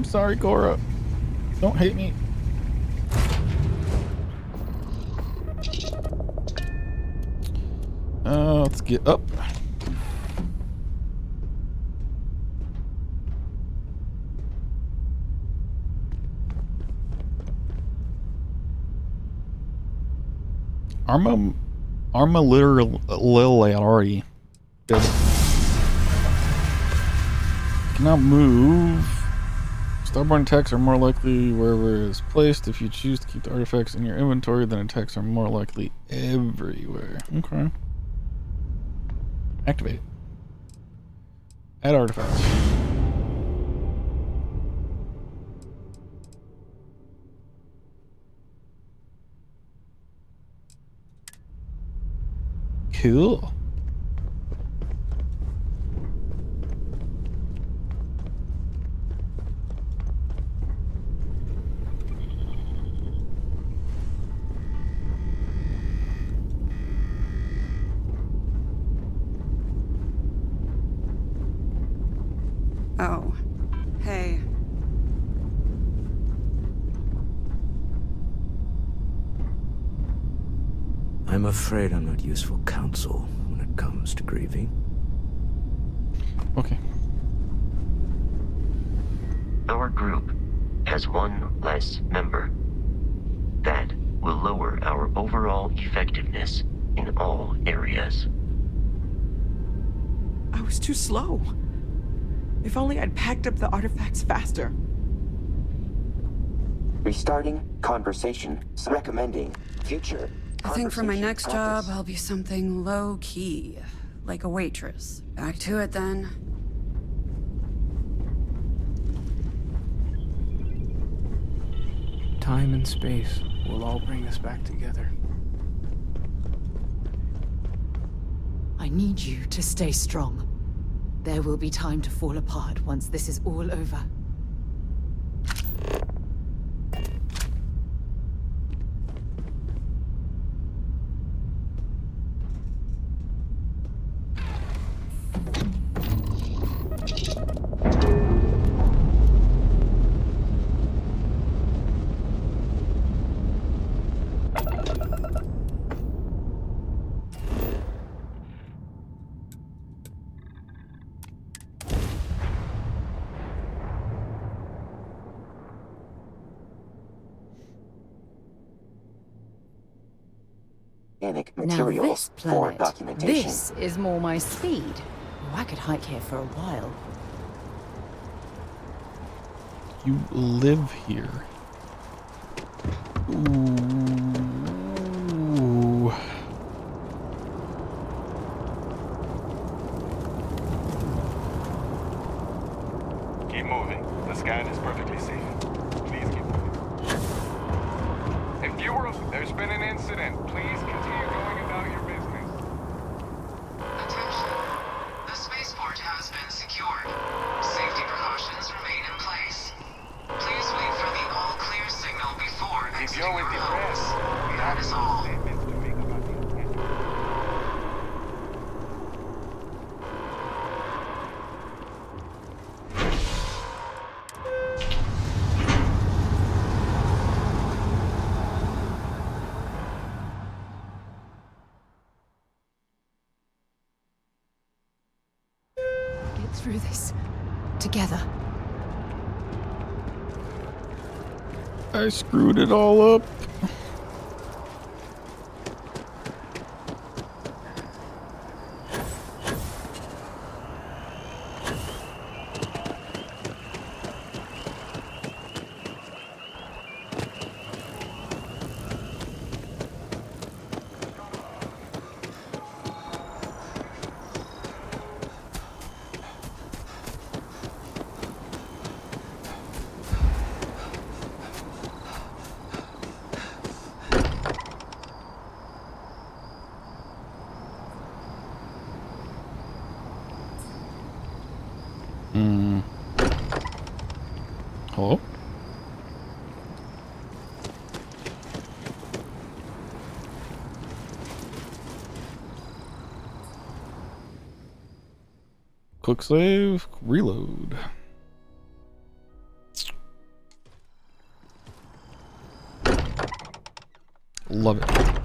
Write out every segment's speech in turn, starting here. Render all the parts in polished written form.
I'm sorry, Cora. Don't hate me. Let's get up. Arma literally already did. Cannot move. Starborn attacks are more likely wherever it is placed. If you choose to keep the artifacts in your inventory, then attacks are more likely everywhere. Okay. Activate. Add artifacts. Cool. Oh, hey. I'm afraid I'm not useful counsel when it comes to grieving. Okay. Our group has one less member. That will lower our overall effectiveness in all areas. I was too slow. If only I'd packed up the artifacts faster. Restarting conversation. Recommending future. I think for my conversation next job, practice. I'll be something low-key, like a waitress. Back to it then. Time and space will all bring us back together. I need you to stay strong. There will be time to fall apart once this is all over. Organic Now materials this for planet, documentation. this is more my speed. Oh, I could hike here for a while. You live here. Ooh. Keep moving. The scan is perfectly safe. Please keep moving. And viewers, there's been an incident. Please continue going about your business. Attention. The spaceport has been secured. Safety precautions remain in place. Please wait for the all-clear signal before If exiting you're your with the home. press, we That have is some all. statements to make about the incident. Get through this. Together. I screwed it all up. Hello? Quick save, reload. Love it.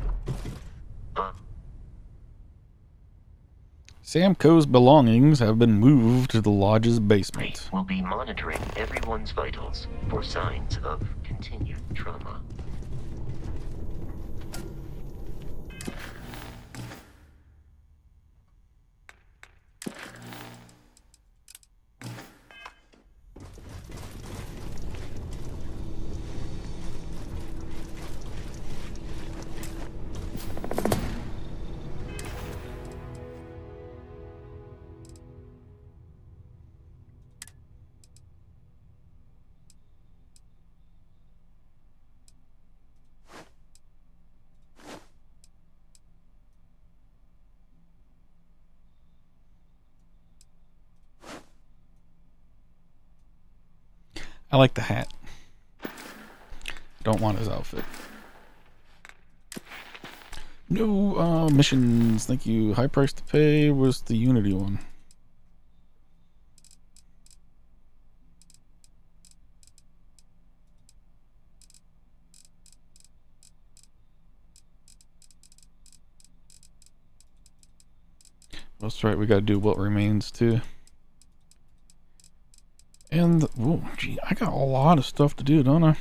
Samco's belongings have been moved to the lodge's basement. We'll be monitoring everyone's vitals for signs of continued trauma. I like the hat. Don't want his outfit. No missions, thank you. High price to pay was the Unity one. That's right, we gotta do what remains too. And, oh, gee, I got a lot of stuff to do, don't I?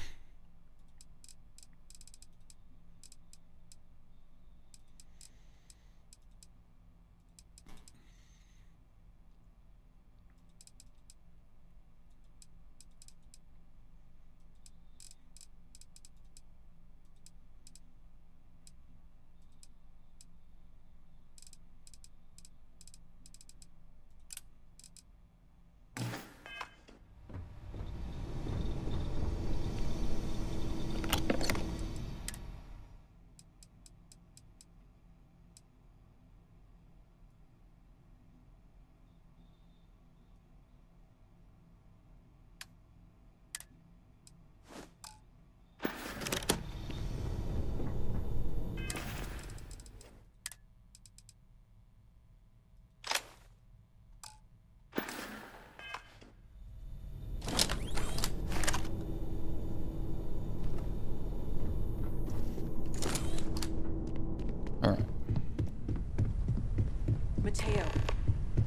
Mateo,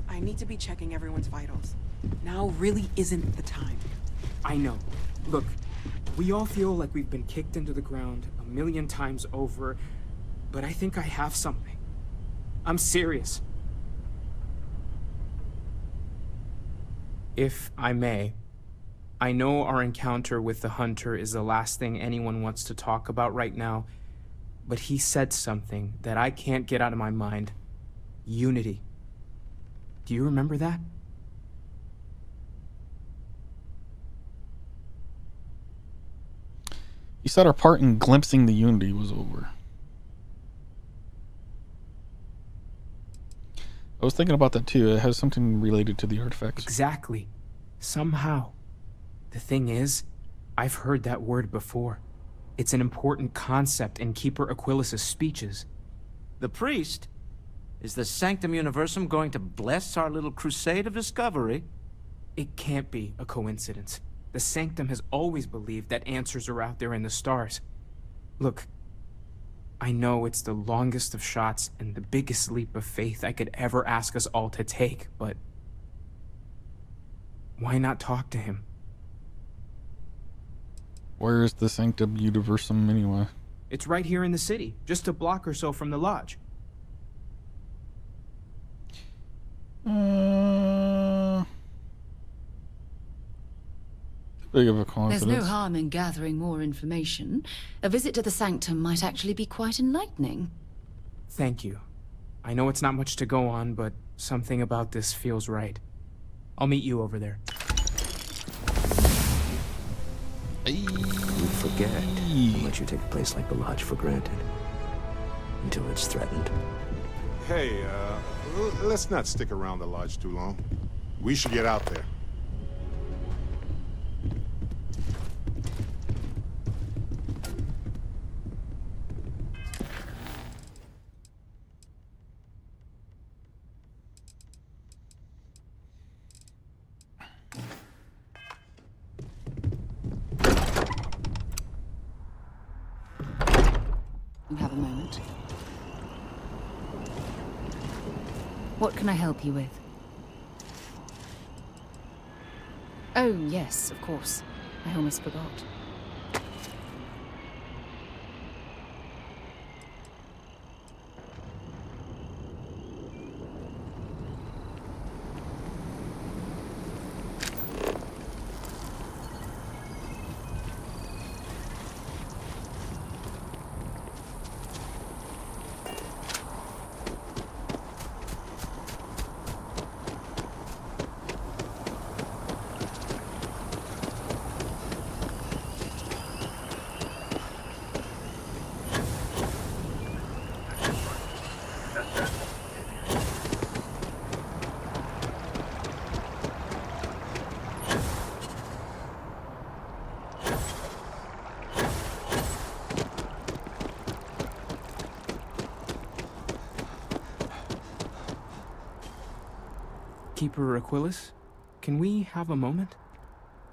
I need to be checking everyone's vitals. Now really isn't the time. I know. Look, we all feel like we've been kicked into the ground a million times over, but I think I have something. I'm serious. If I may, I know our encounter with the Hunter is the last thing anyone wants to talk about right now, but he said something that I can't get out of my mind. Unity. Do you remember that? He said our part in glimpsing the Unity was over. I was thinking about that too. It has something related to the artifacts. Exactly. Somehow. The thing is, I've heard that word before. It's an important concept in Keeper Aquilas's speeches. The priest? Is the Sanctum Universum going to bless our little crusade of discovery? It can't be a coincidence. The Sanctum has always believed that answers are out there in the stars. Look, I know it's the longest of shots and the biggest leap of faith I could ever ask us all to take, but why not talk to him? Where is the Sanctum Universum anyway? It's right here in the city, just a block or so from the lodge. Big of a coincidence. There's no harm in gathering more information. A visit to the Sanctum might actually be quite enlightening. Thank you. I know it's not much to go on, but something about this feels right. I'll meet you over there. You forget how much you take a place like the lodge for granted until it's threatened. Hey, let's not stick around the lodge too long. We should get out there. you have a moment. What can I help you with? Oh, yes, of course. I almost forgot. Keeper Aquilus, can we have a moment?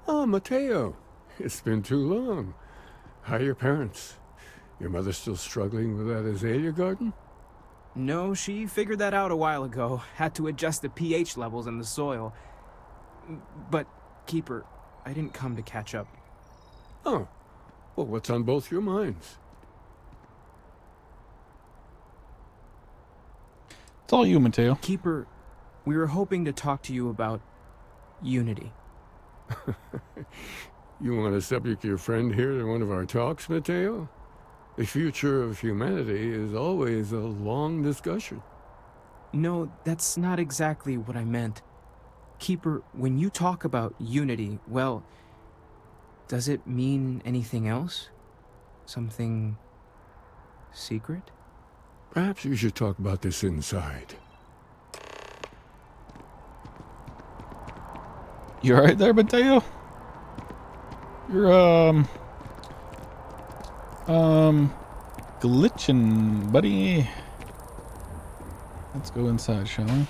Ah, Matteo. It's been too long. How are your parents? Your mother still struggling with that azalea garden? No, she figured that out a while ago. Had to adjust the pH levels in the soil. But, Keeper, I didn't come to catch up. Oh. Well, what's on both your minds? It's all you, Mateo. Keeper, we were hoping to talk to you about Unity. You want to subject your friend here to one of our talks, Matteo? The future of humanity is always a long discussion. No, that's not exactly what I meant. Keeper, when you talk about Unity, well, does it mean anything else? Something secret? Perhaps we should talk about this inside. You alright there, Mateo? You're, glitching, buddy. Let's go inside, shall we?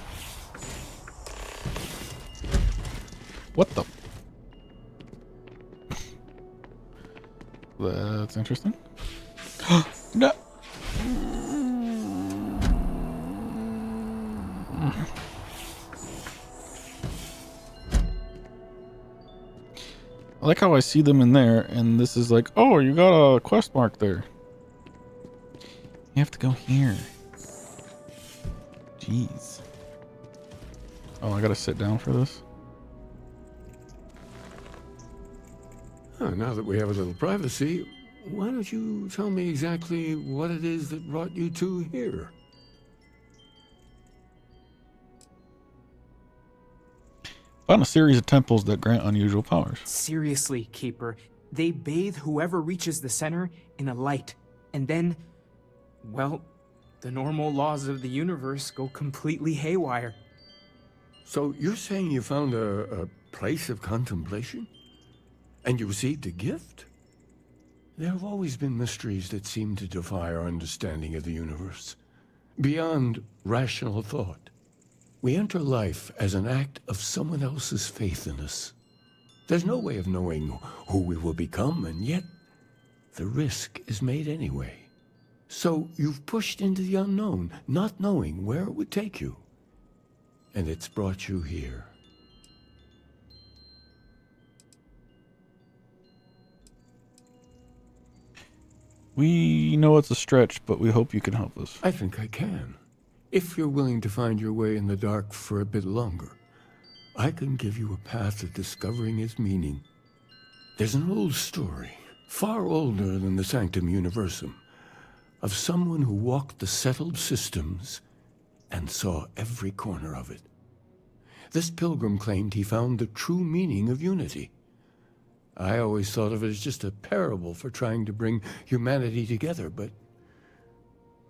What the? That's interesting. No. I like how I see them in there, and this is like, oh, you got a quest mark there. You have to go here. Jeez. Oh, I gotta sit down for this? Oh, now that we have a little privacy, why don't you tell me exactly what it is that brought you two here? Found a series of temples that grant unusual powers. Seriously, Keeper, they bathe whoever reaches the center in a light, and then, well, the normal laws of the universe go completely haywire. So you're saying you found a place of contemplation? And you received a gift? There have always been mysteries that seem to defy our understanding of the universe, beyond rational thought. We enter life as an act of someone else's faith in us. There's no way of knowing who we will become, and yet the risk is made anyway. So you've pushed into the unknown, not knowing where it would take you. And it's brought you here. We know it's a stretch, but we hope you can help us. I think I can. If you're willing to find your way in the dark for a bit longer, I can give you a path to discovering its meaning. There's an old story, far older than the Sanctum Universum, of someone who walked the settled systems and saw every corner of it. This pilgrim claimed he found the true meaning of unity. I always thought of it as just a parable for trying to bring humanity together, but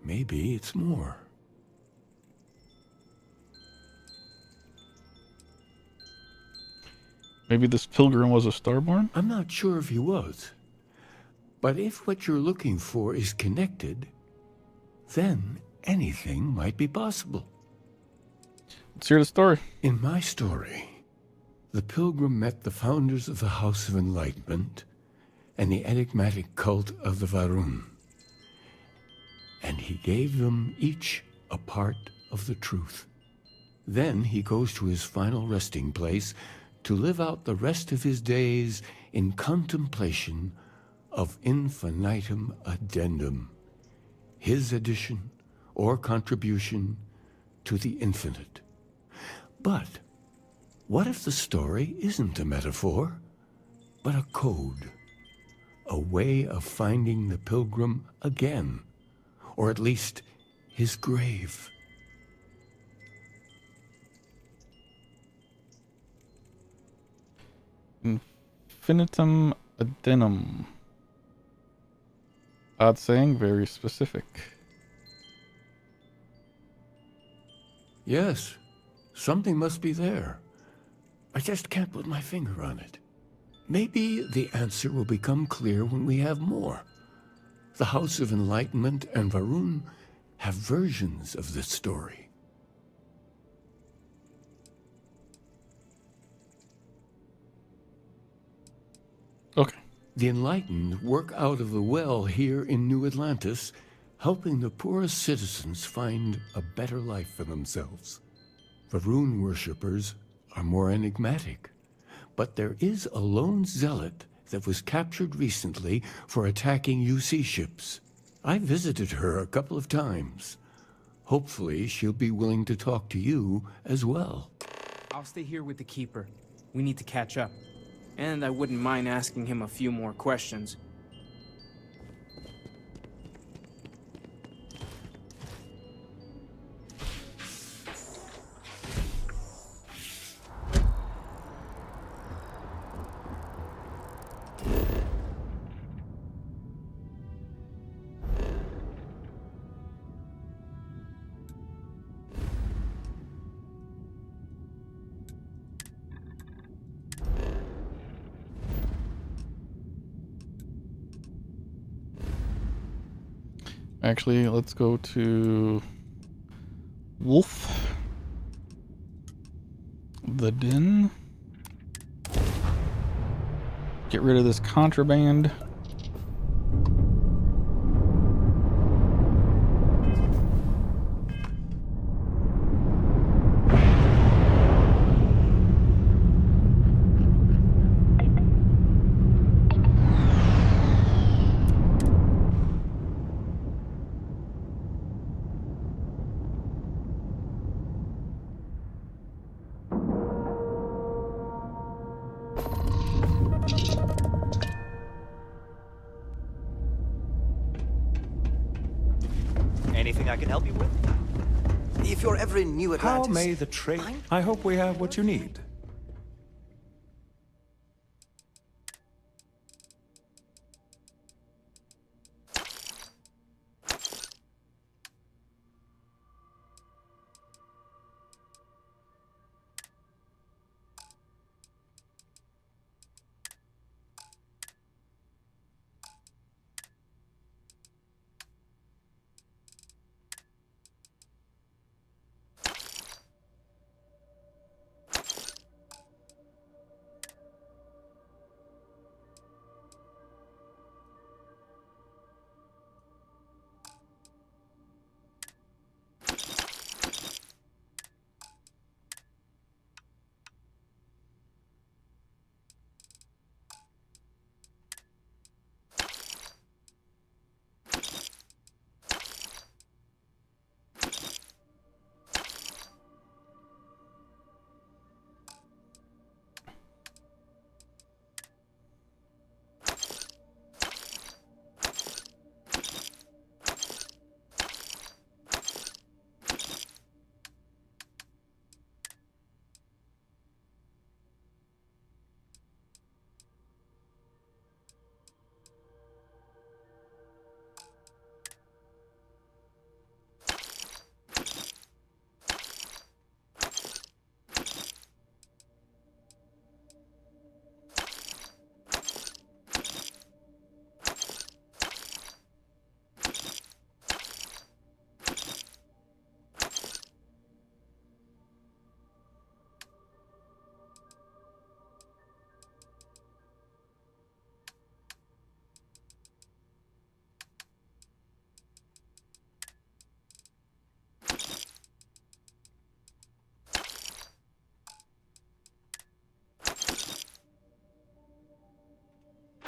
maybe it's more. Maybe this pilgrim was a starborn? I'm not sure if he was. But if what you're looking for is connected, then anything might be possible. Let's hear the story. In my story, the pilgrim met the founders of the House of Enlightenment and the enigmatic cult of the Varun. and he gave them each a part of the truth. Then he goes to his final resting place to live out the rest of his days in contemplation of infinitum addendum, his addition or contribution to the infinite. But what if the story isn't a metaphor, but a code, a way of finding the pilgrim again, or at least his grave? Infinitum addendum. Odd saying, very specific. Yes, something must be there. I just can't put my finger on it. Maybe the answer will become clear when we have more. The House of Enlightenment and Varun have versions of this story. Okay. The Enlightened work out of the well here in New Atlantis, helping the poorest citizens find a better life for themselves. Varun worshippers are more enigmatic, but there is a lone zealot that was captured recently for attacking UC ships. I visited her a couple of times. Hopefully she'll be willing to talk to you as well. I'll stay here with the Keeper. We need to catch up. And I wouldn't mind asking him a few more questions. Actually, let's go to Wolf. The Den. Get rid of this contraband. Anything I can help you with? If you're ever in New Atlantis... How may the trade... I hope we have what you need.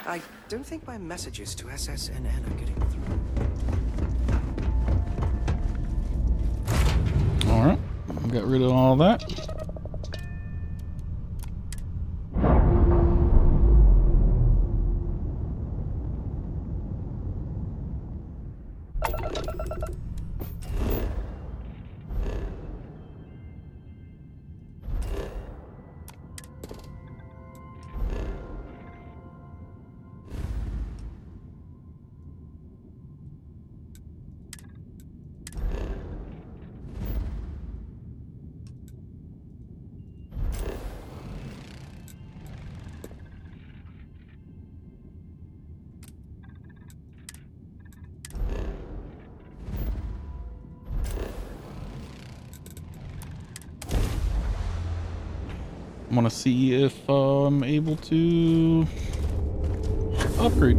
I don't think my messages to SSNN are getting through. Alright, got rid of all that. I'm gonna see if I'm able to upgrade.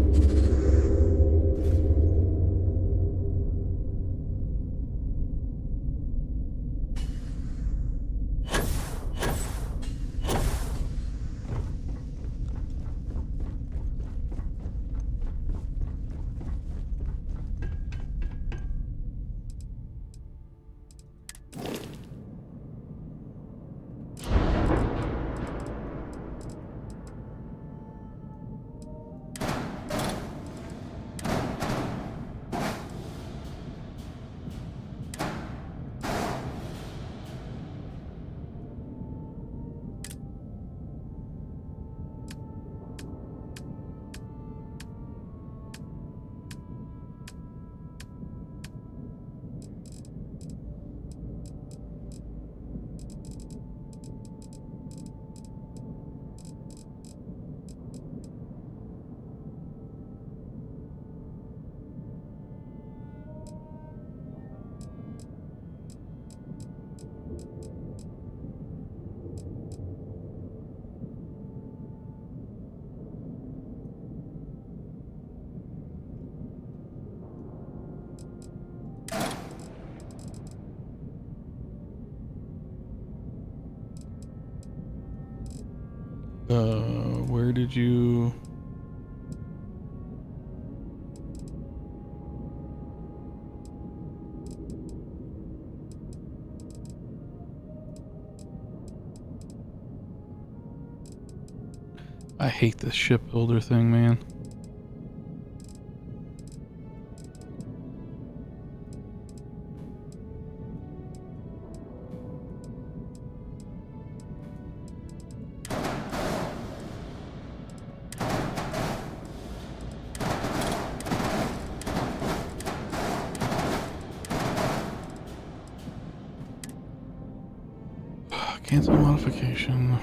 Where did you... I hate this shipbuilder thing, man. Cancel modification.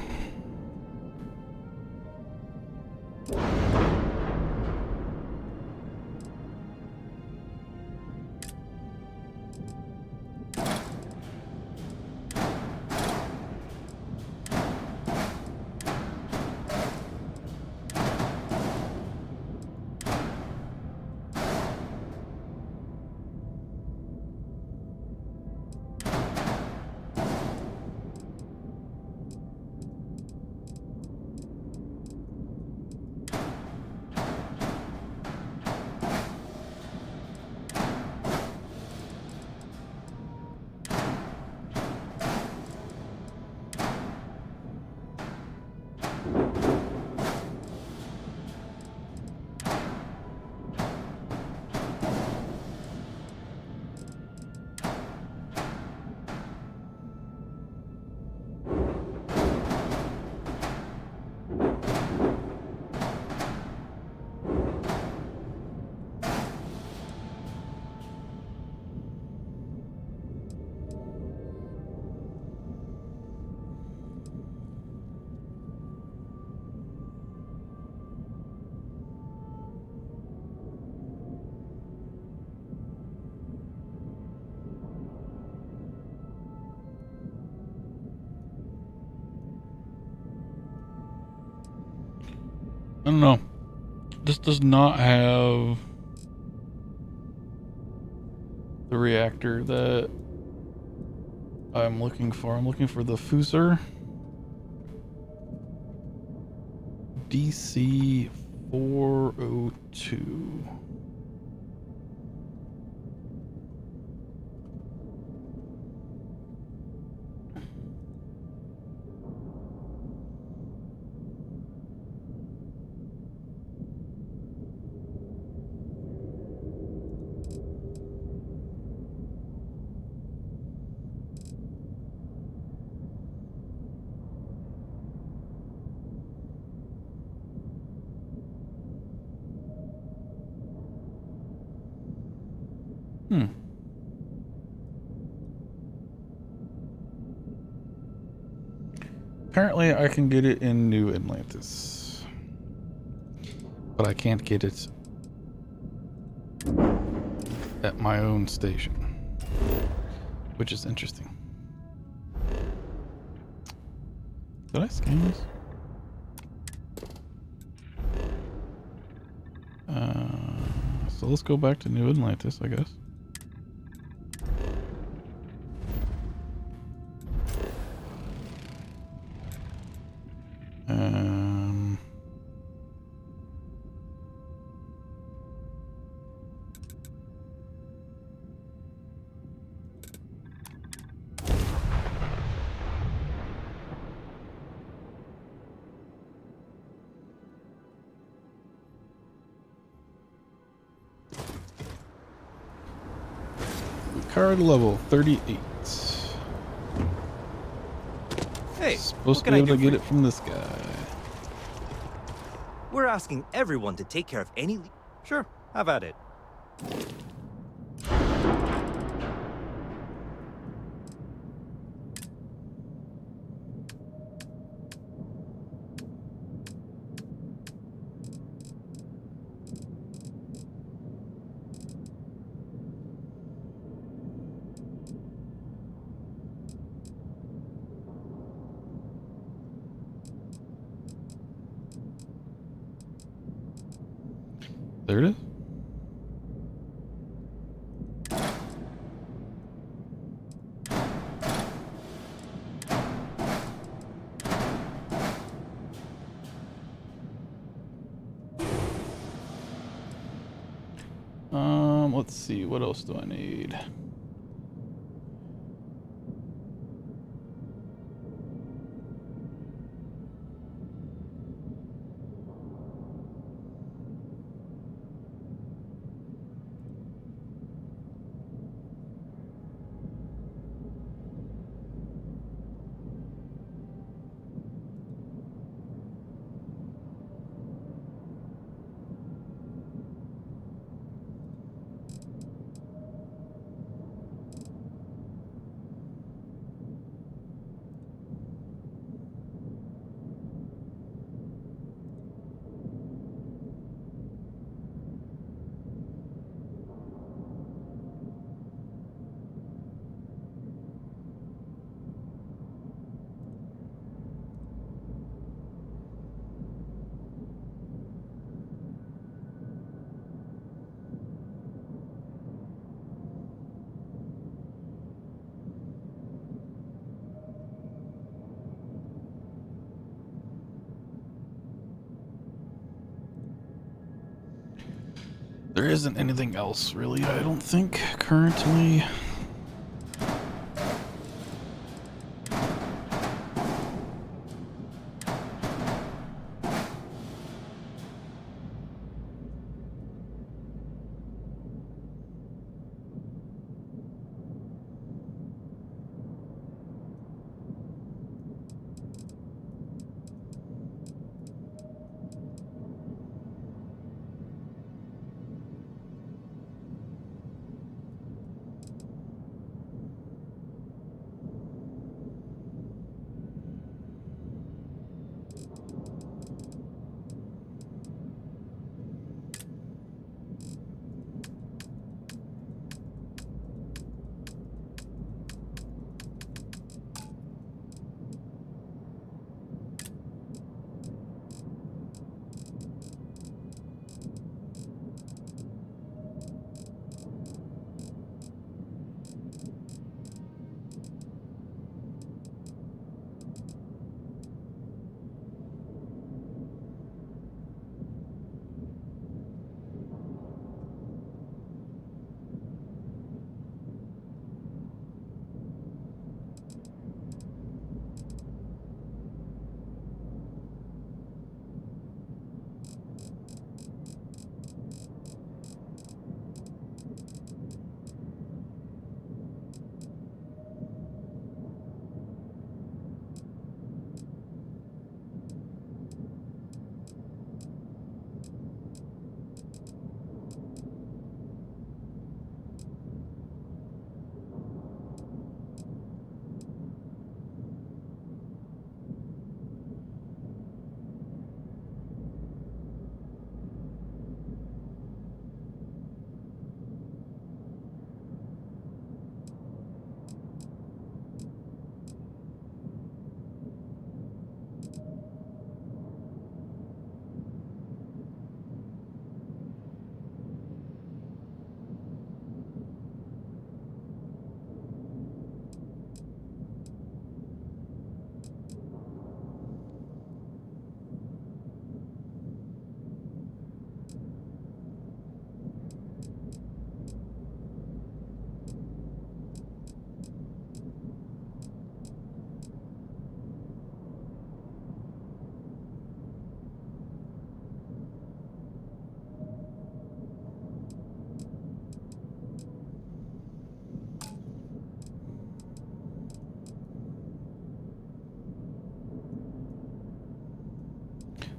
I don't know. This does not have the reactor that I'm looking for. I'm looking for the Fuser DC 402. Apparently I can get it in New Atlantis, but I can't get it at my own station, which is interesting. Did I scan this? So let's go back to New Atlantis, I guess. Card level 38. Hey, supposed to be able to get it from this guy. We're asking everyone to take care of any... Sure, have at it. There it is. Let's see, what else do I need? There isn't anything else really, I don't think, currently.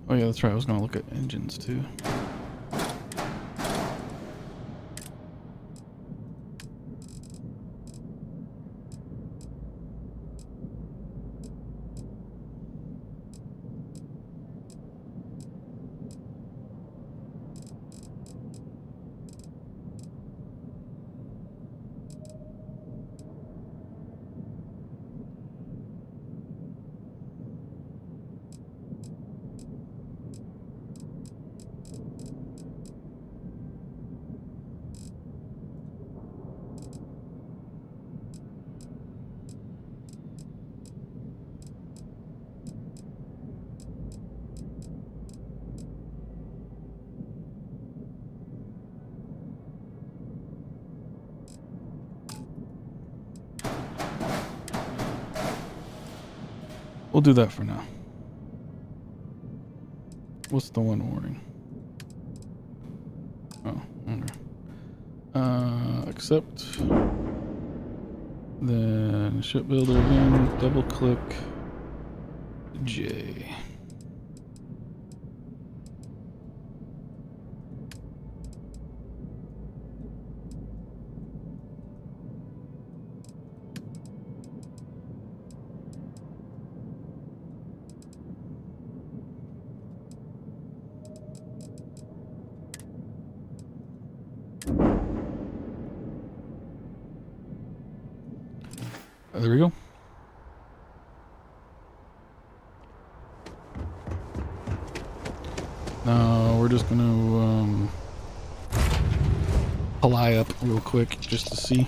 Oh yeah, that's right. I was gonna look at engines too. We'll do that for now. What's the one warning? Oh, okay. Accept. Then shipbuilder again. Double click J. There we go. Now we're just gonna fly up real quick just to see.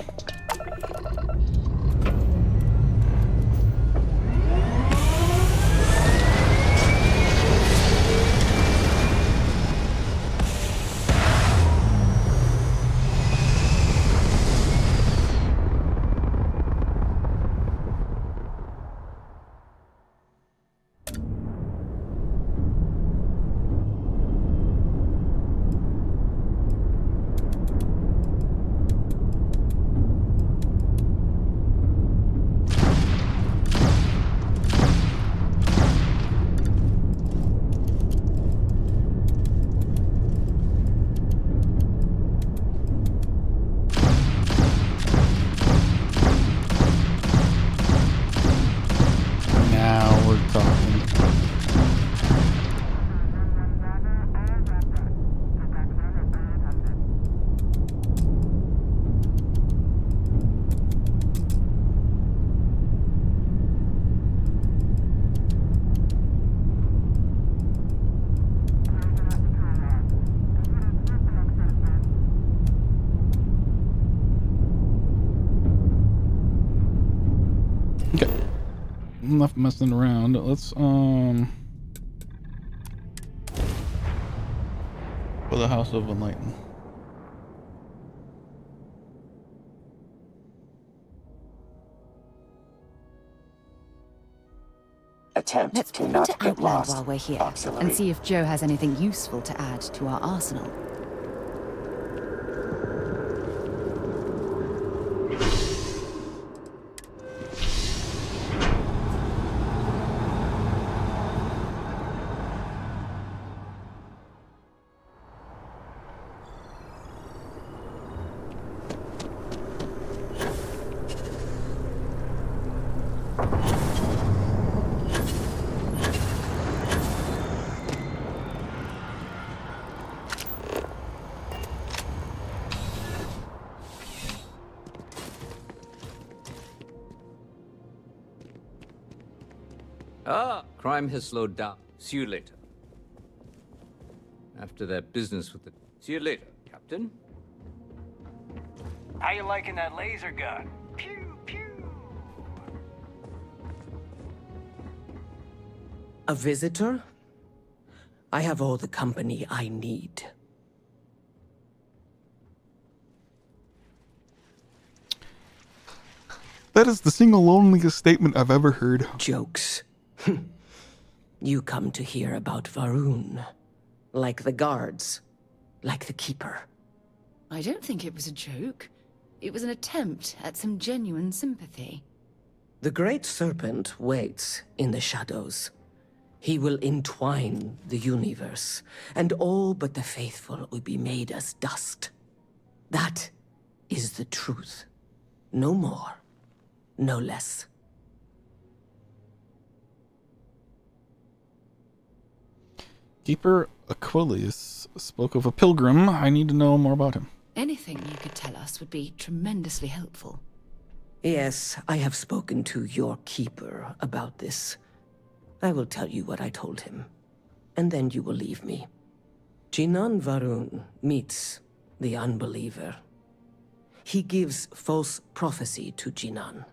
Enough messing around. Let's for the House of Enlighten. Attempt Let's to pop not into get Outland lost. while we're here Auxiliary. and see if Joe has anything useful to add to our arsenal. Ah, crime has slowed down. See you later. After that business with the... See you later, Captain. How you liking that laser gun? Pew, pew. A visitor? I have all the company I need. That is the single loneliest statement I've ever heard. Jokes. You come to hear about Varun. Like the guards. Like the Keeper. I don't think it was a joke. It was an attempt at some genuine sympathy. The Great Serpent waits in the shadows. He will entwine the universe, and all but the faithful will be made as dust. That is the truth. No more, no less. Keeper Aquilius spoke of a pilgrim. I need to know more about him. Anything you could tell us would be tremendously helpful. Yes, I have spoken to your keeper about this. I will tell you what I told him, and then you will leave me. Jinan Varun meets the unbeliever. He gives false prophecy to Jinan.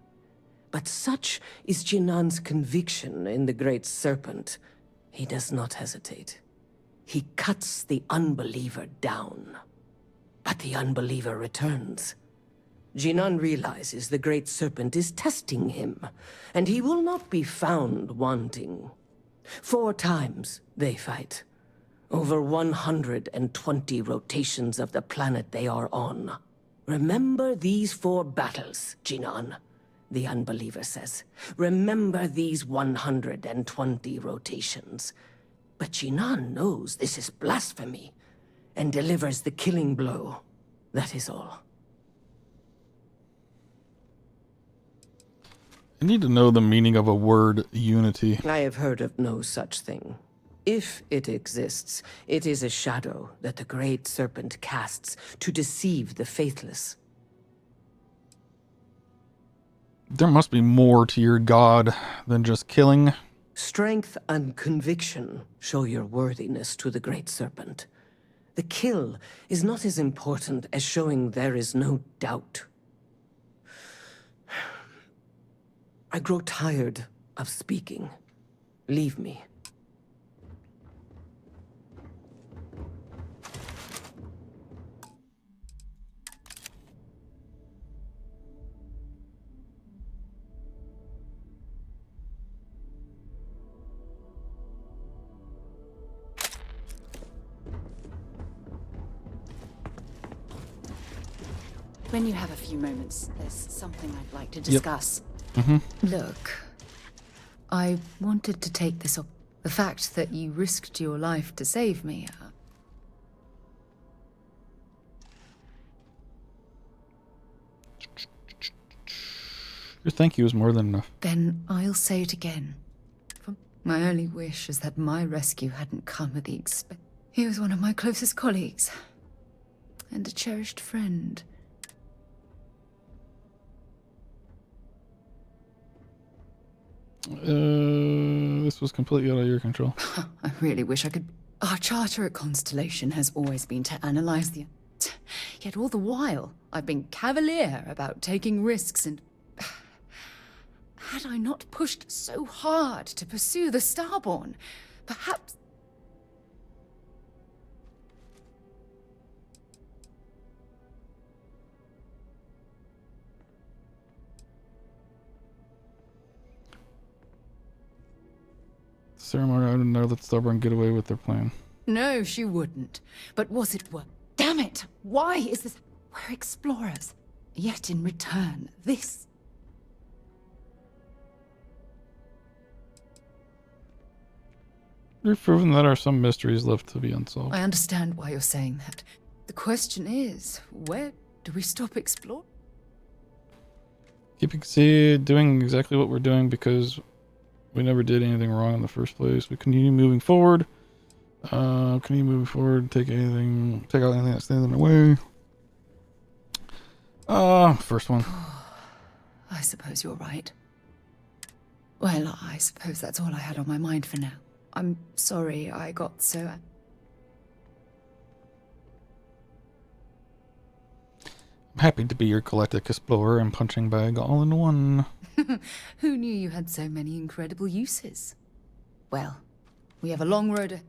But such is Jinan's conviction in the Great Serpent, he does not hesitate. He cuts the unbeliever down. But the unbeliever returns. Jinan realizes the Great Serpent is testing him, and he will not be found wanting. 4 times they fight. Over 120 rotations of the planet they are on. Remember these 4 battles, Jinan, the unbeliever says. Remember these 120 rotations. But Jinan knows this is blasphemy, and delivers the killing blow. That is all. I need to know the meaning of a word, unity. I have heard of no such thing. If it exists, it is a shadow that the Great Serpent casts to deceive the faithless. There must be more to your god than just killing. Strength and conviction show your worthiness to the Great Serpent. The kill is not as important as showing there is no doubt. I grow tired of speaking. Leave me. When you have a few moments, there's something I'd like to discuss. Look, I wanted to take this up. The fact that you risked your life to save me. Your thank you is more than enough. Then I'll say it again. My only wish is that my rescue hadn't come at the expense. He was one of my closest colleagues. And a cherished friend. This was completely out of your control. I really wish I could. Our charter at Constellation has always been to analyze the... Yet all the while, I've been cavalier about taking risks and... Had I not pushed so hard to pursue the Starborn, perhaps... Ceremony, I didn't know that Stubborn get away with their plan. No, she wouldn't. But was it worth... Damn it! Why is this... We're explorers. Yet in return, this... You've proven that there are some mysteries left to be unsolved. I understand why you're saying that. The question is, where do we stop exploring? Keep doing exactly what we're doing because we never did anything wrong in the first place. We continue moving forward. Continue moving forward. Take out anything that stands in the way. First one. I suppose you're right. Well, I suppose that's all I had on my mind for now. I'm sorry I got so... I'm happy to be your galactic explorer and punching bag all in one. Who knew you had so many incredible uses? Well, we have a long road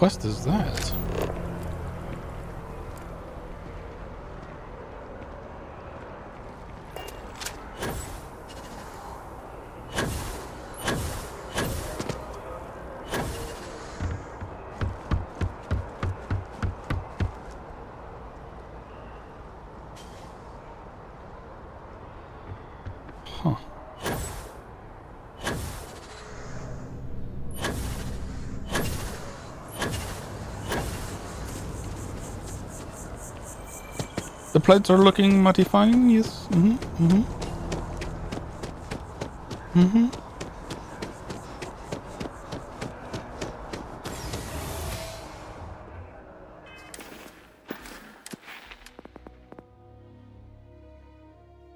quest is that? Huh. The plates are looking mighty fine, yes.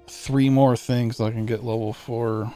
Three more things so I can get level 4.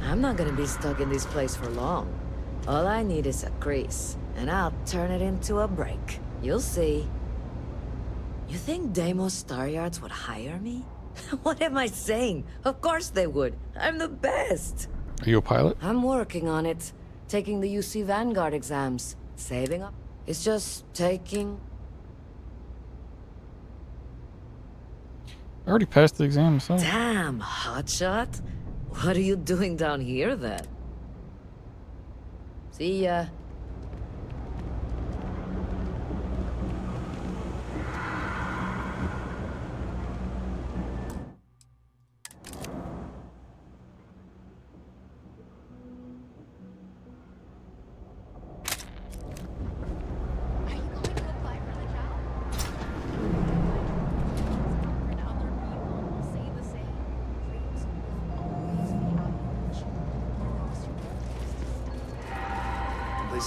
I'm not gonna be stuck in this place for long. All I need is a crease, and I'll turn it into a break. You'll see. You think Deimos Star Yards would hire me? What am I saying? Of course they would. I'm the best. Are you a pilot? I'm working on it. Taking the UC Vanguard exams. Saving up. It's just taking... I already passed the exam, so. Damn, hotshot. What are you doing down here, then? See ya.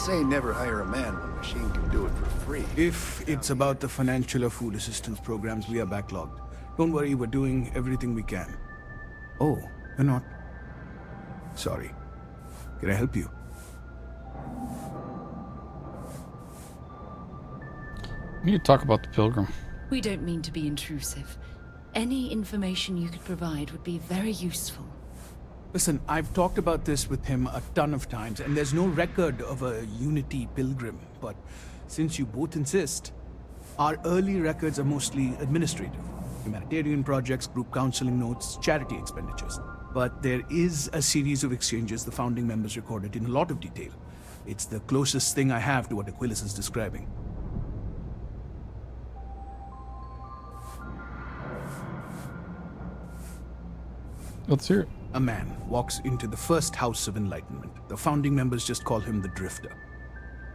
Say never hire a man when machine can do it for free. If it's about the financial or food assistance programs, we are backlogged. Don't worry, we're doing everything we can. Oh, you're not? Sorry. Can I help you? We need to talk about the Pilgrim. We don't mean to be intrusive. Any information you could provide would be very useful. Listen, I've talked about this with him a ton of times, and there's no record of a Unity Pilgrim. But since you both insist, our early records are mostly administrative. Humanitarian projects, group counseling notes, charity expenditures. But there is a series of exchanges the founding members recorded in a lot of detail. It's the closest thing I have to what Aquilas is describing. Let's hear it. A man walks into the first House of Enlightenment. The founding members just call him the Drifter.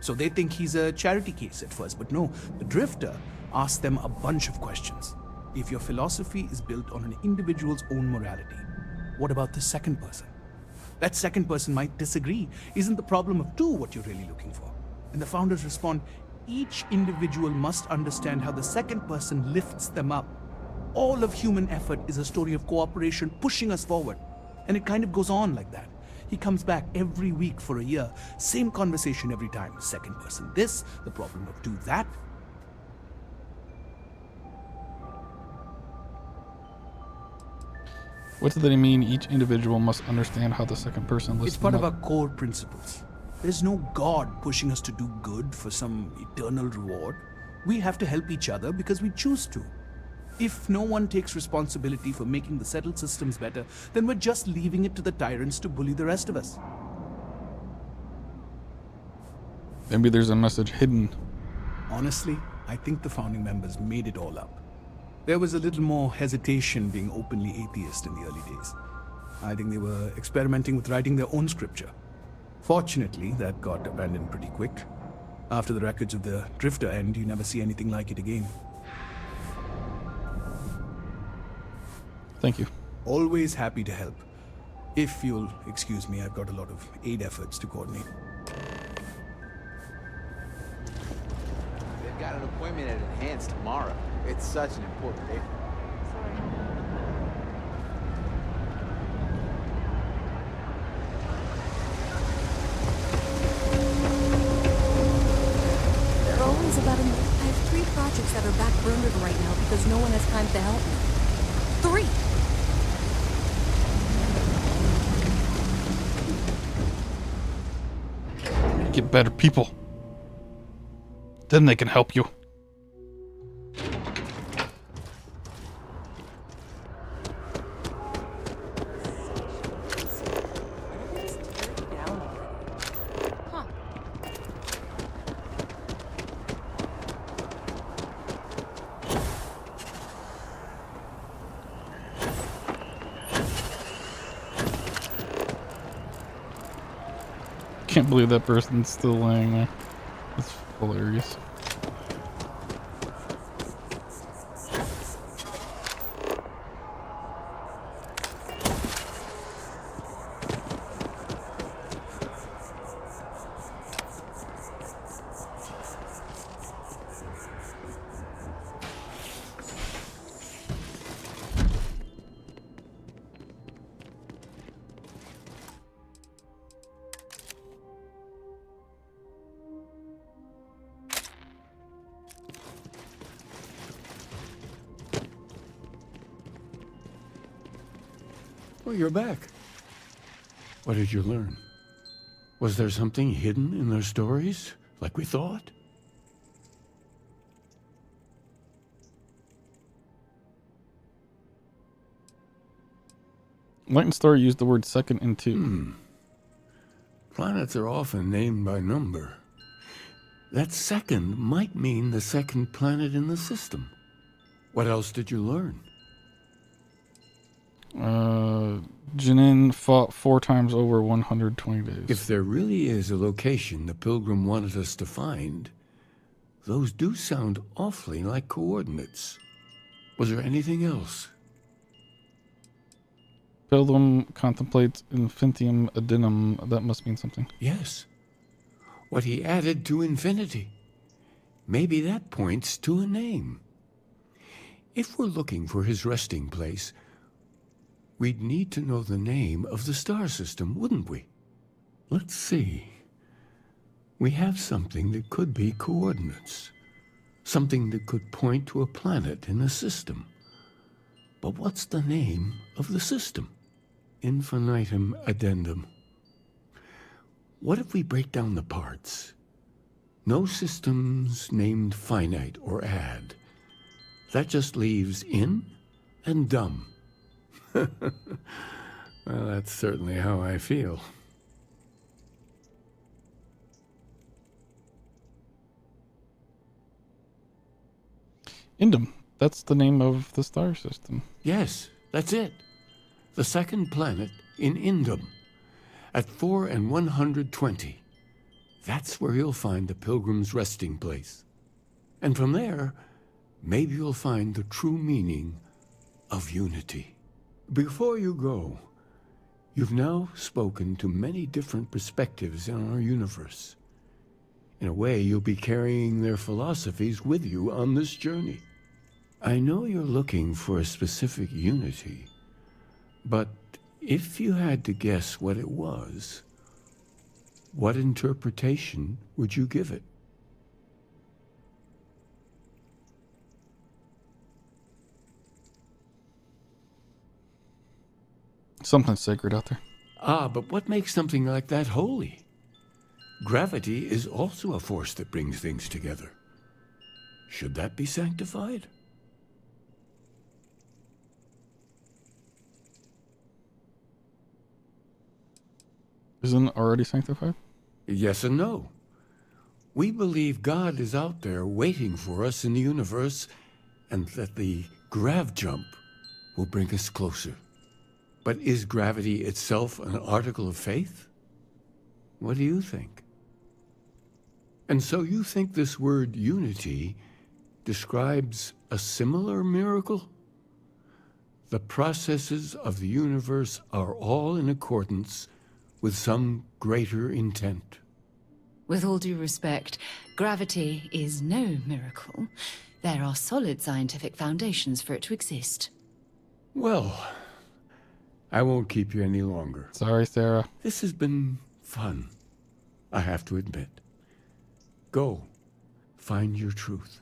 So they think he's a charity case at first, but no, the Drifter asks them a bunch of questions. If your philosophy is built on an individual's own morality, what about the second person? That second person might disagree. Isn't the problem of two what you're really looking for? And the founders respond, each individual must understand how the second person lifts them up. All of human effort is a story of cooperation pushing us forward. And it kind of goes on like that. He comes back every week for a year. Same conversation every time. Second person this, the problem of two that. What does that mean? Each individual must understand how the second person lifts It's part them of up? our core principles. There's no God pushing us to do good for some eternal reward. We have to help each other because we choose to. If no one takes responsibility for making the settled systems better, then we're just leaving it to the tyrants to bully the rest of us. Maybe there's a message hidden. Honestly, I think the founding members made it all up. There was a little more hesitation being openly atheist in the early days. I think they were experimenting with writing their own scripture. Fortunately, that got abandoned pretty quick. After the records of the Drifter end, you never see anything like it again. Thank you. Always happy to help. If you'll excuse me, I've got a lot of aid efforts to coordinate. They've got an appointment at Enhance tomorrow. It's such an important day. They're always about a... I have 3 projects that are backburnered right now because no one has time to help me. 3! Get better people. Then they can help you. Can't believe that person's still laying there. That's hilarious. Oh, you're back. What did you learn? Was there something hidden in their stories, like we thought? Light Star used the word second in 2. Planets are often named by number. That second might mean the second planet in the system. What else did you learn? Jinin fought 4 times over 120 days. If there really is a location the Pilgrim wanted us to find, those do sound awfully like coordinates. Was there anything else? Pilgrim contemplates infinitum addendum. That must mean something. Yes. What he added to infinity. Maybe that points to a name. If we're looking for his resting place, we'd need to know the name of the star system, wouldn't we? Let's see. We have something that could be coordinates. Something that could point to a planet in the system. But what's the name of the system? Infinitum addendum. What if we break down the parts? No systems named finite or add. That just leaves in and dumb. Well, that's certainly how I feel. Indum. That's the name of the star system. Yes, that's it. The second planet in Indum. At 4 and 120. That's where you'll find the Pilgrim's resting place. And from there, maybe you'll find the true meaning of unity. Before you go, you've now spoken to many different perspectives in our universe. In a way, you'll be carrying their philosophies with you on this journey. I know you're looking for a specific unity, but if you had to guess what it was, what interpretation would you give it? Something sacred out there. Ah, but what makes something like that holy? Gravity is also a force that brings things together. Should that be sanctified? Isn't it already sanctified? Yes and no. We believe God is out there waiting for us in the universe, and that the grav jump will bring us closer. But is gravity itself an article of faith? What do you think? And so you think this word unity describes a similar miracle? The processes of the universe are all in accordance with some greater intent. With all due respect, gravity is no miracle. There are solid scientific foundations for it to exist. Well, I won't keep you any longer. Sorry, Sarah. This has been fun, I have to admit. Go, find your truth.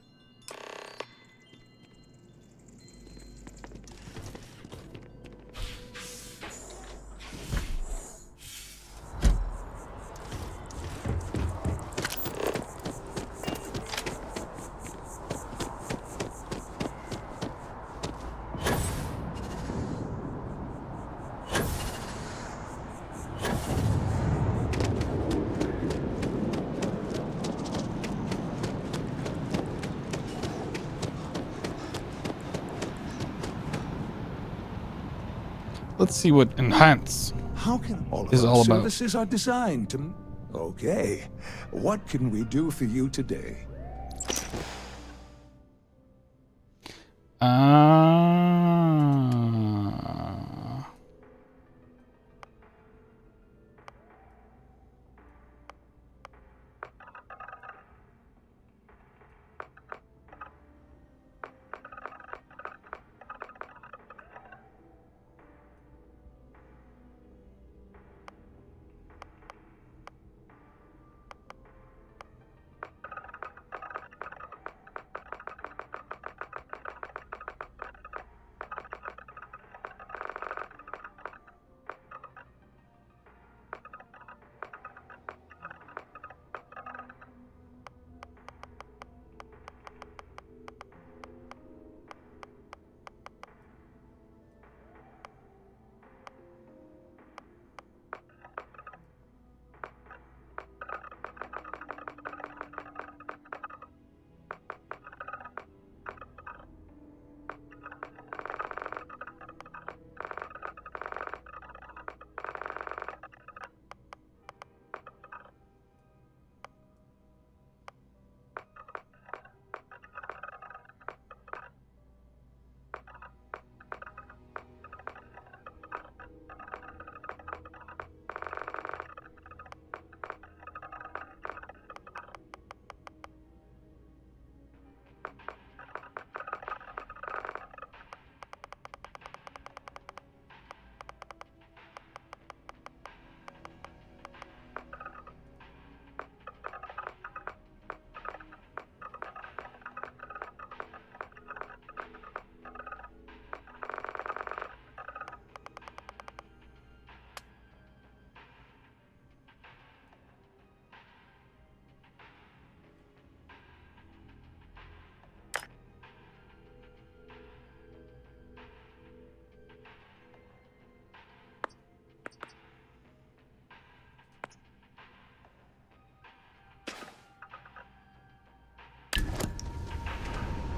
Let's see what enhance How can all of is our all about. services are designed to... Okay. What can we do for you today?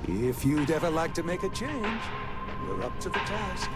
If you'd ever like to make a change, we're up to the task.